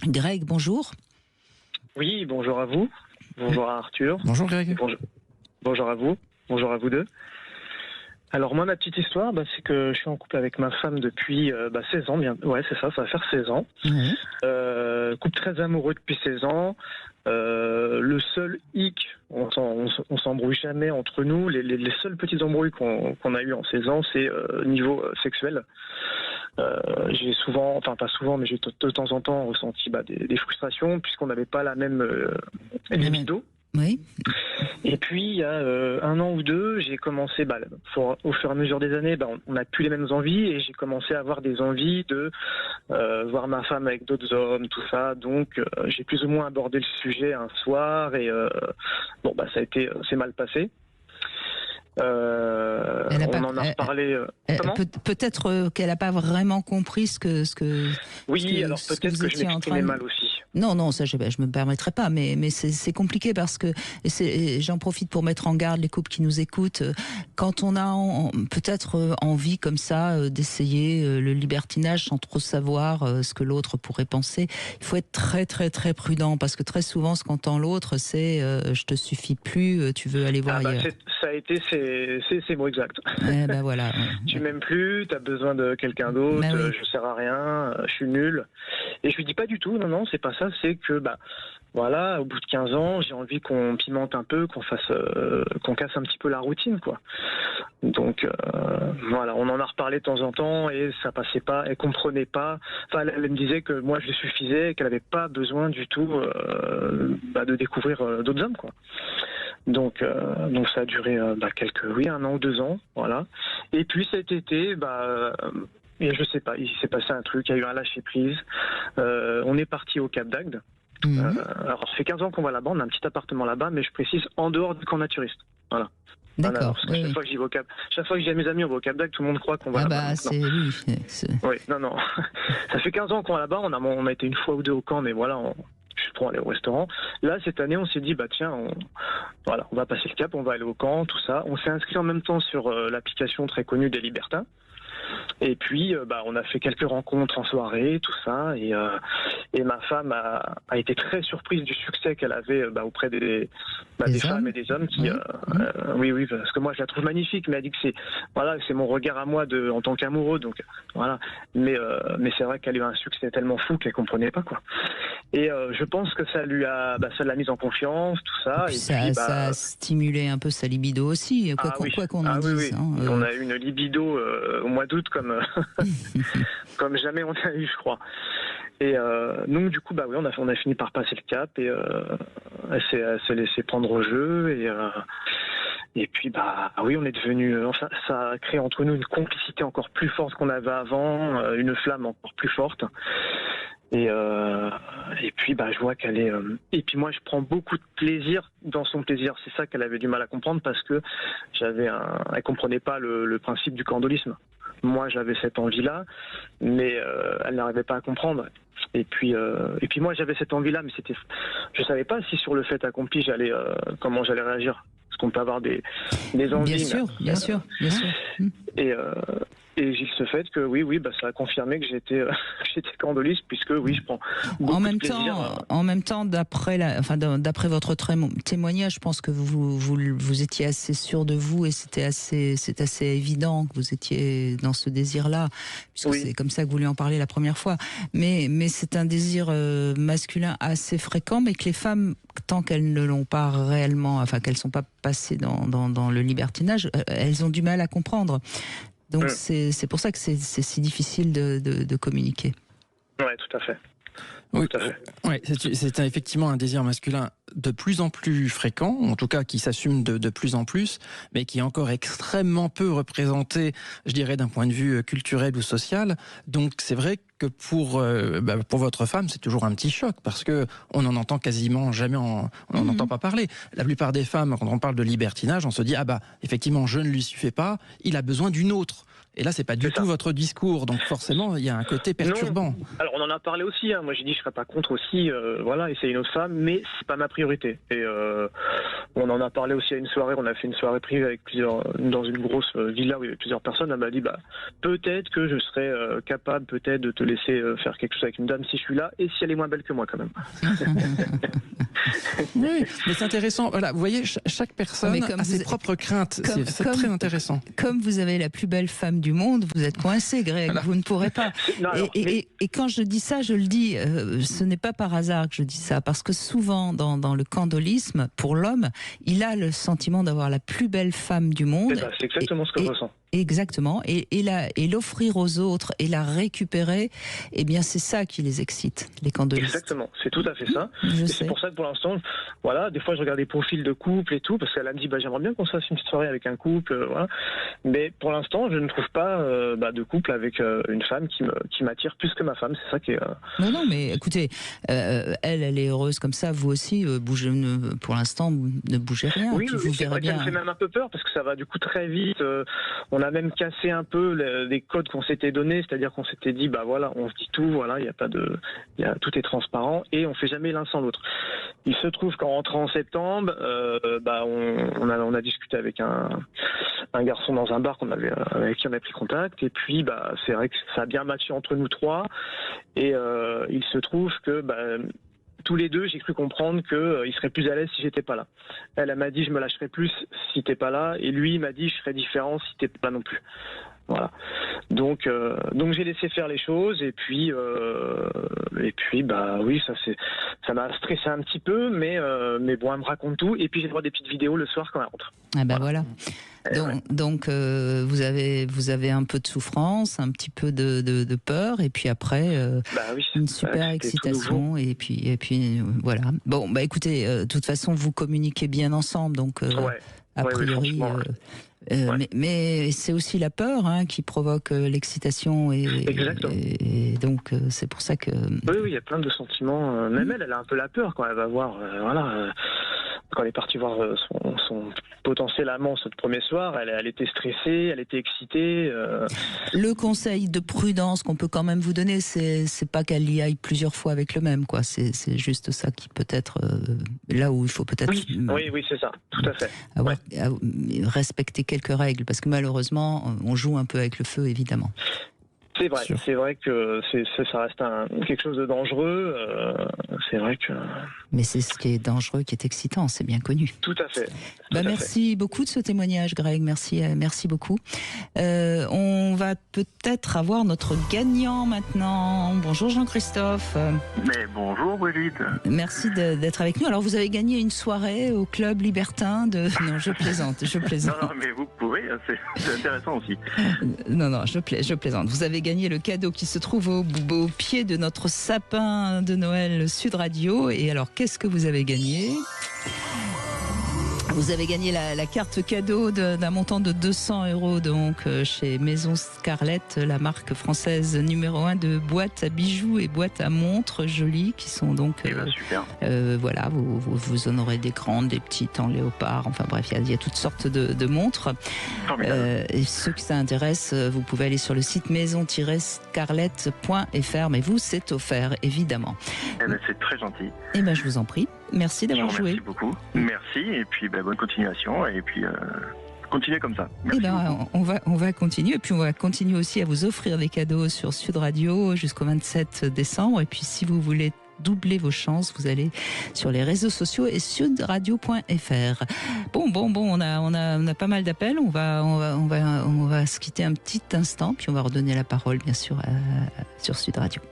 Greg, bonjour. Oui, bonjour à vous. Bonjour à Arthur. Bonjour Greg. Bonjour à vous. Bonjour à vous deux. Alors moi, ma petite histoire, c'est que je suis en couple avec ma femme depuis 16 ans. Ouais, c'est ça va faire 16 ans. Oui. Couple très amoureux depuis 16 ans. Le seul hic, on s'embrouille jamais entre nous. Les seules petites embrouilles qu'on a eues en 16 ans, c'est niveau sexuel. J'ai souvent, enfin pas souvent, mais j'ai de temps en temps ressenti des frustrations puisqu'on n'avait pas la même libido. Oui. Et puis il y a 1 an ou 2, j'ai commencé, au fur et à mesure des années, on n'a plus les mêmes envies et j'ai commencé à avoir des envies de voir ma femme avec d'autres hommes, tout ça. Donc j'ai plus ou moins abordé le sujet un soir et c'est mal passé. On en a reparlé. Peut-être qu'elle n'a pas vraiment compris ce que. Oui, alors peut-être que je m'exprimais mal aussi. Non, ça je me permettrai pas, mais c'est compliqué parce que j'en profite pour mettre en garde les couples qui nous écoutent. Quand on a peut-être envie comme ça d'essayer le libertinage sans trop savoir ce que l'autre pourrait penser, il faut être très très très prudent parce que très souvent ce qu'entend l'autre c'est je te suffis plus, tu veux aller voir ailleurs. Ça a été ces mots exacts. Voilà. Tu m'aimes plus, tu as besoin de quelqu'un d'autre, oui. Je sers à rien, je suis nul. Et je lui dis pas du tout, non, c'est pas ça, c'est que au bout de 15 ans, j'ai envie qu'on pimente un peu, qu'on casse un petit peu la routine, quoi. Donc on en a reparlé de temps en temps et ça passait pas, elle comprenait pas. Enfin, elle me disait que moi je lui suffisais et qu'elle avait pas besoin du tout de découvrir d'autres hommes, quoi. Donc ça a duré 1 an ou 2 ans, voilà. Et puis cet été, et je sais pas, il s'est passé un truc, il y a eu un lâcher prise. On est parti au Cap d'Agde. Alors ça fait 15 ans qu'on va là-bas, on a un petit appartement là-bas, mais je précise en dehors du camp naturiste. Voilà. D'accord. Chaque fois que j'y vais au Cap, chaque fois que j'ai à mes amis on va au Cap d'Agde, tout le monde croit qu'on va là-bas. Oui, non. Ça fait 15 ans qu'on va là-bas, on a été une fois ou deux au camp, mais voilà, je prends aller au restaurant. Là, cette année, on s'est dit, on va passer le cap, on va aller au camp, tout ça. On s'est inscrit en même temps sur l'application très connue des Libertins. Et puis, on a fait quelques rencontres en soirée, tout ça. Et ma femme a été très surprise du succès qu'elle avait auprès des femmes et des hommes qui, oui, parce que moi, je la trouve magnifique, mais elle dit que c'est mon regard à moi en tant qu'amoureux, donc voilà. Mais c'est vrai qu'elle a eu un succès tellement fou qu'elle comprenait pas, quoi. Et je pense que ça l'a mise en confiance, tout ça. Ça a stimulé un peu sa libido aussi, quoi qu'on en dise. Oui. Hein, On a eu une libido au mois d'août comme jamais on a eu, je crois. Et donc du coup, on a fini par passer le cap et elle s'est laissée prendre au jeu et puis oui, on est devenu, ça a créé entre nous une complicité encore plus forte qu'on avait avant, une flamme encore plus forte. Et puis je vois qu'elle est et puis moi je prends beaucoup de plaisir dans son plaisir. C'est ça qu'elle avait du mal à comprendre parce que elle comprenait pas le principe du candolisme. Moi j'avais cette envie là, mais elle n'arrivait pas à comprendre. Et puis moi j'avais cette envie là, mais je savais pas si sur le fait accompli comment j'allais réagir. Parce qu'on peut avoir des envies. Bien sûr. Et j'ai ce fait que oui, ça a confirmé que j'étais candoliste puisque oui, je prends beaucoup de plaisir. En même temps, d'après votre témoignage, je pense que vous étiez assez sûr de vous et c'est assez évident que vous étiez dans ce désir-là, puisque c'est comme ça que vous lui en parlez la première fois. Mais c'est un désir masculin assez fréquent, mais que les femmes, tant qu'elles ne l'ont pas réellement, qu'elles ne sont pas passées dans le libertinage, elles ont du mal à comprendre. Donc c'est pour ça que c'est si difficile de communiquer. Oui, tout à fait. Oui, c'est effectivement un désir masculin de plus en plus fréquent, en tout cas qui s'assume de plus en plus, mais qui est encore extrêmement peu représenté, je dirais, d'un point de vue culturel ou social. Donc c'est vrai que pour votre femme, c'est toujours un petit choc, parce que on n'en entend quasiment jamais, on n'en entend pas parler. La plupart des femmes, quand on parle de libertinage, on se dit, effectivement, je ne lui suffis pas, il a besoin d'une autre. Et là, c'est pas du tout votre discours, donc forcément, il y a un côté perturbant. Non. Alors, on en a parlé aussi. Hein. Moi, j'ai dit, je serais pas contre aussi. Voilà, essayer une autre femme, mais c'est pas ma priorité. Et on en a parlé aussi à une soirée. On a fait une soirée privée avec dans une grosse villa où il y avait plusieurs personnes. Elle m'a dit, peut-être que je serais capable, peut-être, de te laisser faire quelque chose avec une dame si je suis là, et si elle est moins belle que moi, quand même. Oui, mais c'est intéressant. Voilà, vous voyez, chaque personne a ses propres craintes. C'est très intéressant. Comme vous avez la plus belle femme du monde, vous êtes coincé, Greg. Voilà. Vous ne pourrez pas. Non, alors, et quand je dis ça, je le dis, ce n'est pas par hasard que je dis ça, parce que souvent, dans le candolisme, pour l'homme, il a le sentiment d'avoir la plus belle femme du monde. C'est exactement ce que je ressens. Exactement. Et l'offrir aux autres et la récupérer, eh bien, c'est ça qui les excite, les candolistes. Exactement. C'est tout à fait ça. Et c'est pour ça que pour l'instant, voilà, des fois, je regarde des profils de couple et tout, parce qu'elle me dit, j'aimerais bien qu'on se fasse une petite soirée avec un couple, voilà. Mais pour l'instant, je ne trouve pas de couple avec une femme qui m'attire plus que ma femme. C'est ça qui est. Non, mais écoutez, elle est heureuse comme ça. Vous aussi, pour l'instant, ne bougez rien. Oui, c'est vrai qu'elle me fait même un peu peur parce que ça va du coup très vite. On a même cassé un peu les codes qu'on s'était donnés, c'est-à-dire qu'on s'était dit, voilà, on se dit tout, voilà, tout est transparent et on fait jamais l'un sans l'autre. Il se trouve qu'en rentrant en septembre, on a discuté avec un garçon dans un bar avec qui on a pris contact, et puis c'est vrai que ça a bien matché entre nous trois, et il se trouve que tous les deux, j'ai cru comprendre qu'il serait plus à l'aise si j'étais pas là. Elle m'a dit, je me lâcherais plus si t'es pas là, et lui, il m'a dit, je serais différent si t'es pas non plus. Voilà. Donc j'ai laissé faire les choses, et puis oui, ça m'a stressé un petit peu, mais bon, elle me raconte tout, et puis j'ai le droit des petites vidéos le soir quand elle rentre. Voilà. Donc vous avez un peu de souffrance, un petit peu de peur, et puis après une super excitation, et puis voilà. Bon, écoutez, de toute façon vous communiquez bien ensemble, donc a priori. Mais c'est aussi la peur qui provoque l'excitation, et donc c'est pour ça que. Oui, il y a plein de sentiments. Même elle a un peu la peur quand elle va voir, quand elle est partie voir son potentiel amant ce premier soir, elle était stressée, elle était excitée. Le conseil de prudence qu'on peut quand même vous donner, c'est pas qu'elle y aille plusieurs fois avec le même, quoi. C'est juste ça qui peut être là où il faut peut-être. Oui, c'est ça, tout à fait. Respecter quelques règles, parce que malheureusement, on joue un peu avec le feu, évidemment. C'est vrai que ça reste quelque chose de dangereux. C'est vrai que. Mais c'est ce qui est dangereux qui est excitant, c'est bien connu. Tout à fait. Merci beaucoup de ce témoignage, Greg. Merci beaucoup. On va peut-être avoir notre gagnant maintenant. Bonjour Jean-Christophe. Mais bonjour Brigitte. Merci d'être avec nous. Alors vous avez gagné une soirée au club libertin de. Non, je plaisante. Non, mais vous pouvez. C'est intéressant aussi. Non, je plaisante. Vous avez gagné le cadeau qui se trouve au pied de notre sapin de Noël Sud Radio. Et alors, qu'est-ce que vous avez gagné ? Vous avez gagné la carte cadeau d'un montant de 200 €, donc chez Maison Scarlett, la marque française numéro 1 de boîtes à bijoux et boîtes à montres jolies, qui sont donc super. Voilà, vous en aurez des grandes, des petites en léopard, enfin bref, il y a toutes sortes de montres. Et ceux qui ça intéresse, vous pouvez aller sur le site maison-scarlett.fr, mais vous, c'est offert, évidemment. C'est très gentil. Je vous en prie. Merci d'avoir joué. Merci beaucoup. Merci, et puis bonne continuation, et puis continuez comme ça. Merci beaucoup. On va continuer, et puis on va continuer aussi à vous offrir des cadeaux sur Sud Radio jusqu'au 27 décembre. Et puis si vous voulez doubler vos chances, vous allez sur les réseaux sociaux et sudradio.fr. Bon, on a pas mal d'appels. On va se quitter un petit instant, puis on va redonner la parole bien sûr sur Sud Radio.